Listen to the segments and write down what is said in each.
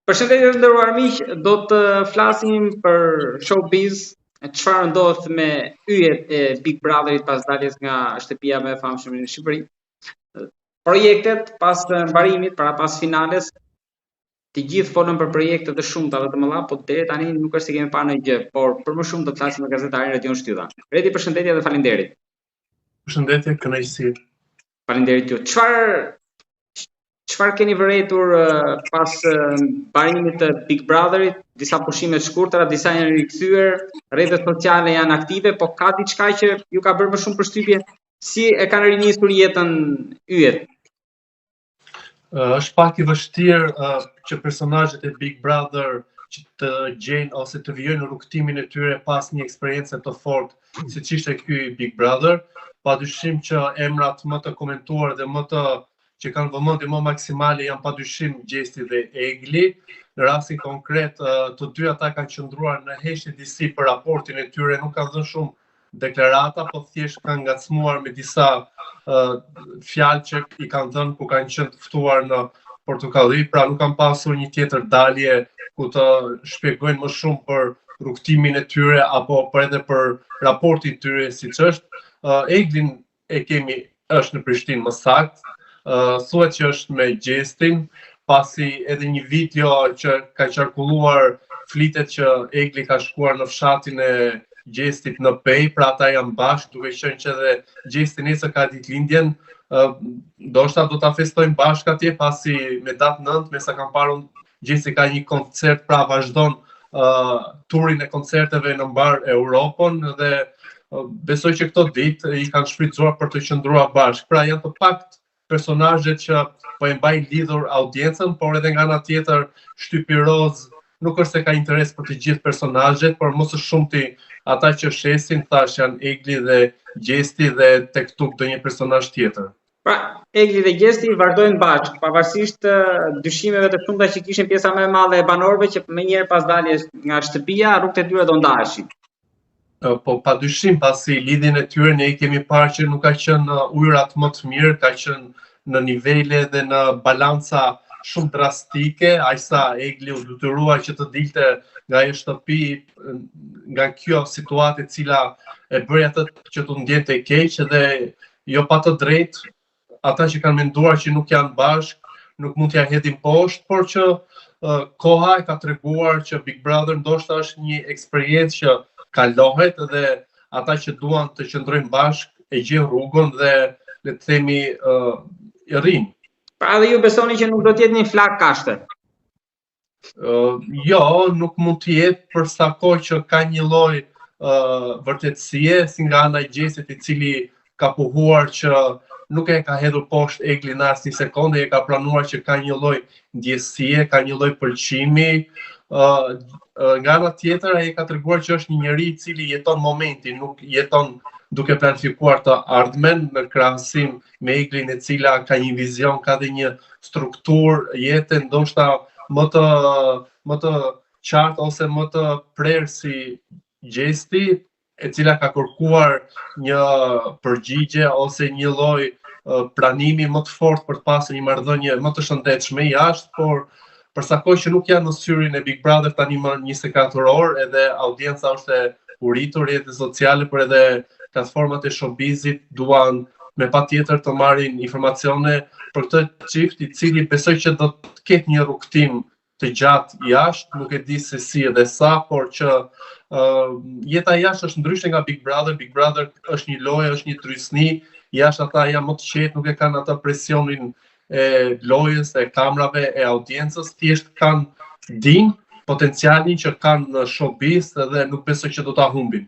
Përshëndetje të nderuar miq, do të flasim për showbiz, çfarë ndodh me yjet e Big Brotherit pas daljes nga shtëpia më e famshme në Shqipëri. Projektet pas mbarimit, pas finales, të gjithë folën për projekte të shumta dhe të mëdha, po deri tani nuk është se kemi parë ndonjë gjë, por për më shumë do të flasim me gazetarin Redion Shtylla. Redi, përshëndetje dhe faleminderit. Përshëndetje, kënaqësi. Faleminderit ju. Çfarë keni vërejtur pas mbarimit të Big Brotherit? Disa pushime të shkurtra, disa janë rikthyer, rrjetet sociale janë aktive, po ka diçka që ju ka bërë më shumë përshtypje? Si e kanë rinisur jetën yjet? Është pak i vështirë që personazhet e Big Brother që të gjejnë ose të vijojnë në rrugtimin e tyre pas një eksperiencë të fortë, siç ishte ky Big Brother. Padyshim që emrat më të komentuar dhe më të që kanë vëmendje më maksimale janë padyshim Gjesti dhe Egli. Në rastin konkret, të dy ata kanë qëndruar në heshtje disi për raportin e tyre, nuk kanë dhënë shumë deklarata, po thjesht kanë ngacmuar me disa fjalë që i kanë dhënë ku kanë qenë të ftuar në Portokalli, pra nuk kanë pasur një tjetër dalje ku të shpjegojnë më shumë për rrugtimin e tyre apo edhe për raportin e tyre siç është. Eglin e kemi është në Prishtinë më saktë. Thuhet që është me Gjestin, pasi edhe një video që ka qarkulluar flitet që Egli ka shkuar në fshatin e Gjestit në Pej, pra ata janë bashkë, duke qenë që edhe Gjesti nesër ka ditëlindjen, ndoshta do ta festojnë bashkë atje, pasi me datë 9, me sa kam parë Gjesti ka një koncert, pra vazhdon turin e koncerteve në mbar Europën dhe besoj që këto ditë i kanë shfrytzuar për të qëndruar bashkë. Pra janë të pakt personazhet që po e mbajnë lidhur audiencën, por edhe nga ana tjetër shtypi roz nuk është se ka interes për të gjithë personazhet, por më së shumti ata që shesin thash janë Egli dhe Gjesti dhe tek tuk do një personazh tjetër. Pra, Egli dhe Gjesti vazhdojnë bashkë, pavarësisht dyshimeve të shumta që kishin pjesa më e madhe e banorëve që më njëherë pas daljes nga shtëpia rrugët e tyre do ndaheshin. Po padyshim, pasi lidhjen e tyre ne i kemi parë që nuk ka qenë ujërat më të mirë, ka qenë në nivele dhe në balanca shumë drastike, aqsa Egli u detyrua që të dilte nga ajo shtëpi nga kjo situatë e cila e bëri atë që të ndjente keq dhe jo pa të drejtë ata që kanë menduar që nuk janë bashkë, nuk mund t'ia hedhin poshtë, por që koha e ka treguar që Big Brother ndoshta është një eksperiencë që kalohet dhe ata që duan të qëndrojnë bashkë e gjejnë rrugën dhe le të themi i rrinë. Pra edhe ju besoni që nuk do të jetë një flak kashte? Jo, nuk mund të jetë për sa kohë që ka një lloj vërtetësie si nga ana e Gjestit i cili ka pohuar që nuk e ka hedhur poshtë Eglin në asnjë sekondë, e ka planuar që ka një lloj ndjesie, ka një lloj pëlqimi. Nga ana tjetër ai ka treguar që është një njeri i cili jeton momentin, nuk jeton duke planifikuar të ardhmen në krahasim me Eglin e cila ka një vizion, ka dhe një strukturë jete ndoshta më të qartë ose më të prerë si Gjesti, e cila ka kërkuar një përgjigje ose një lloj pranimi më të fortë për të pasur një marrëdhënie më të shëndetshme jashtë, por për sa kohë që nuk janë në syrin e Big Brother tani më 24 orë, edhe audienca është e uritur, rrjetet sociale, por edhe platformat e showbizit duan me patjetër të marrin informacione për këtë çift i cili besoj që do të ketë një rrugtim të gjatë jashtë, nuk e di se si edhe sa, por që jeta jashtë është ndryshe nga Big Brother. Big Brother është një lojë, është një trysni, jashtë ata janë më të qetë, nuk e kanë ata presionin e lojës, e kamerave, e audiencës, thjesht kanë din potencialin që kanë në showbiz dhe nuk besoj që do ta humbin.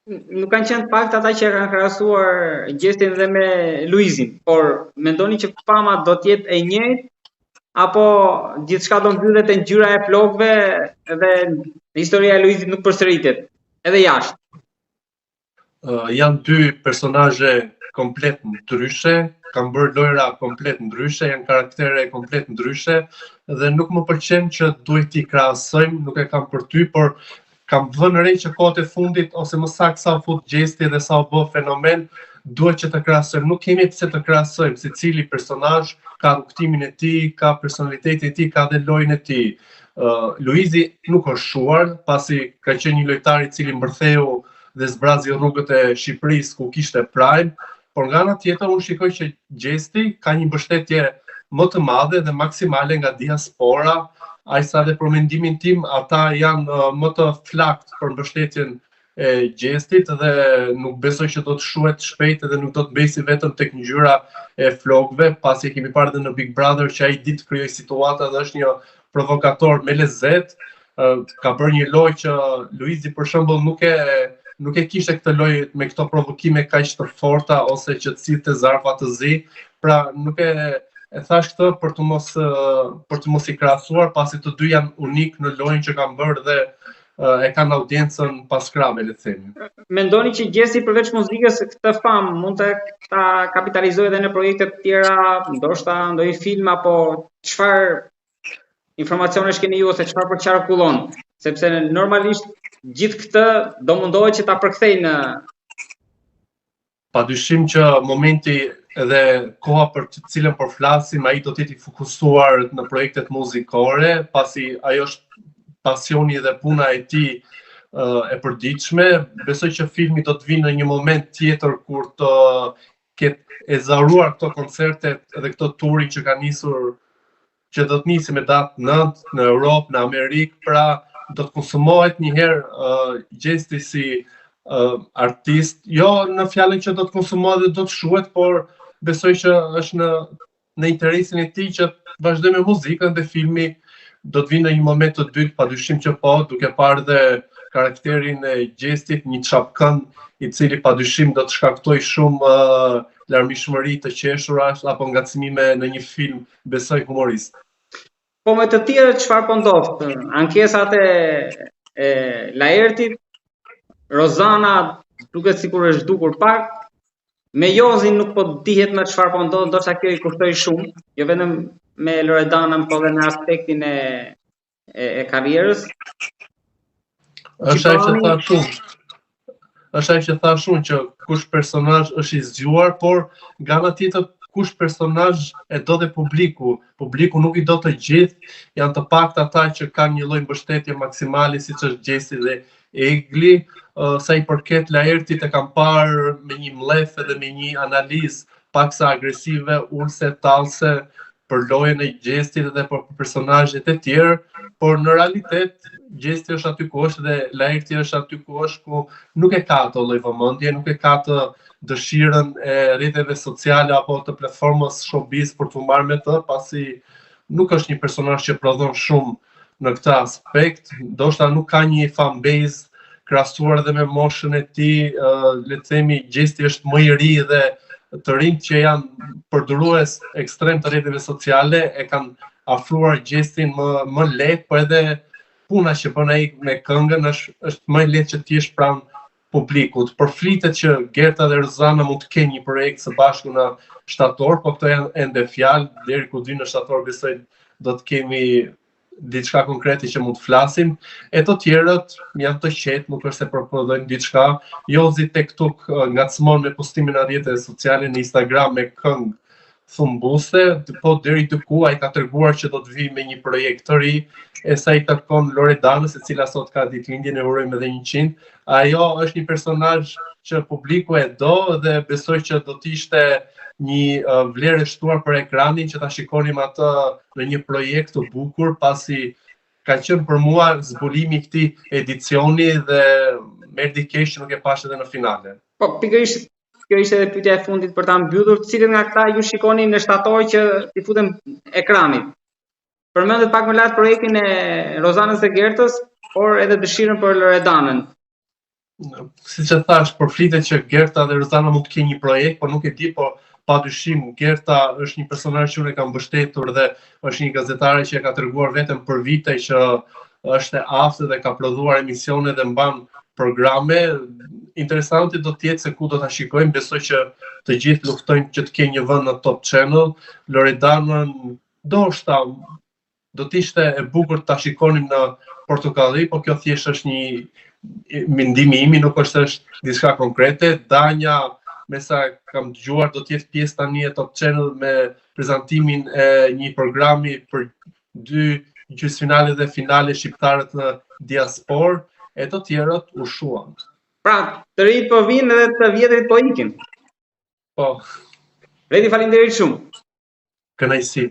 Nuk kanë qenë fakt ata që kanë krahasuar Gjestin dhe me Luizin, por mendoni që fama do të jetë e njëjtë apo gjithçka do mbyllet te ngjyra e flokëve dhe historia e Luizit nuk përsëritet edhe jashtë? Janë dy personazhe komplet ndryshe, kanë bërë lojra komplet ndryshe, janë karaktere komplet ndryshe dhe nuk më pëlqen që duhet t'i krahasojmë, nuk e kam për ty, por kam vënë re që kohët e fundit ose më saktë sa u fut Gjesti dhe sa u bë fenomen, duhet që të krahasojmë, nuk kemi pse të krahasojmë, secili personazh ka rrugtimin e tij, ka personalitetin e tij, ka dhe lojën e tij. Luizi nuk është shuar, pasi ka qenë një lojtar i cili mbërtheu dhe zbrazi rrugët e Shqipërisë ku kishte prime, por nga ana tjetër unë shikoj që Gjesti ka një mbështetje më të madhe dhe maksimale nga diaspora, ajsa dhe për mendimin tim ata janë më të flakt për mbështetjen e Gjestit dhe nuk besoj që do të shuhet shpejt dhe nuk do të besi vetëm tek ngjyra e flokëve, pasi kemi parë dhe në Big Brother që ai ditë krijoi situata dhe është një provokator me lezet. Ka bërë një lojë që Luizi për shembull nuk e kishte këtë lojë me këto provokime kaq të forta ose që të sillte zarfa të zi, pra nuk e thash këtë për të mos i krahasuar, pasi të dy janë unik në lojën që kanë bërë dhe e kanë audiencën paskrave, le të themi. Mendoni që Gjesi përveç muzikës këtë famë mund të ta kapitalizojë edhe në projekte të tjera, ndoshta ndonjë film apo çfarë informacionesh keni ju ose çfarë përqarkullon, sepse normalisht gjithë këtë do mundohet që ta përkthejë në Padyshim që momenti edhe koha për të cilën po flasim, ai do të jetë i fokusuar në projektet muzikore, pasi ajo është pasioni dhe puna e tij e përditshme. Besoj që filmi do të vinë në një moment tjetër kur të ketë ezaruar këto koncertet dhe këto turi që ka nisur, që do të nisi me datë 9 në Europë, në Amerikë, pra do të konsumohet një herë Gjesti si artist, jo në fjalën që do të konsumohet dhe do të shuhet, por besoj që është në interesin e tij që të vazhdojë me muzikën dhe filmi do të vinë në një moment të dytë, padyshim që po, duke parë dhe karakterin e Gjestit, një çapkën i cili padyshim do të shkaktojë shumë larmishmëri të qeshura apo ngacmime në një film, besoj humorist. Po me të tjerë çfarë po ndodh? Ankesat e Laertit, Rozana duket sikur është zhdukur pak. Me Jozin nuk po dihet më çfarë po ndodh, ndoshta kjo i kushtoi shumë, jo vetëm me Loredanën, po edhe në aspektin e karrierës. Është ai që tha shumë që kush personazh është i zgjuar, por nga ana tjetër kush personazh e do dhe publiku. Publiku nuk i do të gjithë, janë të paktë ata që kanë një lloj mbështetje maksimale siç është Gjesi dhe Egli. Sa i përket Laertit e kam parë me një mlef edhe me një analizë paksa agresive, ulse, tallse për lojën e Gjestit dhe për personazhet e tjerë, por në realitet Gjesti është aty ku është dhe Laerti është aty ku është, ku nuk e ka ato lloj vëmendje, nuk e ka të dëshirën e rrjeteve sociale apo të platformës showbiz për të marrë me të, pasi nuk është një personazh që prodhon shumë në këtë aspekt, ndoshta nuk ka një fan base krahasuar dhe me moshën e tij, le të themi Gjesti është më i ri dhe të rinjt që janë përdorues ekstrem të rrjeteve sociale e kanë afruar Gjestin më lehtë, por edhe puna që bën ai me këngën është më lehtë që të jesh pranë publikut. Përflitet që Gerta dhe Rozana mund të kenë një projekt së bashku në shtator, po këto janë ende fjalë, deri ku të vinë në shtator besoj do të kemi diçka konkrete që mund të flasim. E të tjerët janë të qetë, nuk është se përprodhojnë diçka. Jozi TikTok ngacmon me postimin në rrjetet sociale në Instagram me këngë thumbuse, po deri diku ai ka treguar që do të vijë me një projekt të ri, e sa i takon Loredanës, e cila sot ka ditëlindjen, e urojmë edhe 100. Ajo është një personazh që publiku e do dhe besoj që do të ishte një vlerë e shtuar për ekranin që ta shikonim atë në një projekt të bukur, pasi ka qenë për mua zbulimi i këtij edicioni dhe merdi keq që nuk e pash edhe në finale. Po pikërisht kjo ishte edhe pyetja e fundit për ta mbyllur, cilët nga këta ju shikoni në shtator që i futen ekranit? Përmendet pak më lart projektin e Rozanës dhe Gertës, por edhe dëshirën për Loredanën. Siç e thash, përflitet që Gerta dhe Rozana mund të kenë një projekt, por nuk e di, por padyshim Gerta është një personazh që unë kam mbështetur dhe është një gazetare që e ka treguar vetëm për vite që është e aftë dhe ka prodhuar emisione dhe mban programe. Interesante do të jetë se ku do ta shikojmë, besoj që të gjithë luftojnë që të kenë një vend në Top Channel. Loredanën ndoshta do të ishte e bukur ta shikonim në Portokalli, por kjo thjesht është një mendimi im, nuk është diçka konkrete. Danja me sa kam dëgjuar do të jetë pjesë tani e Top Channel me prezantimin e një programi për 2 gjysmëfinale dhe finale shqiptarët në diaspor, e të tjerët u shuan. Pra, të rinjt po vinë dhe të vjetrit po ikin. Po, Redi, faleminderit shumë. kënaqësi.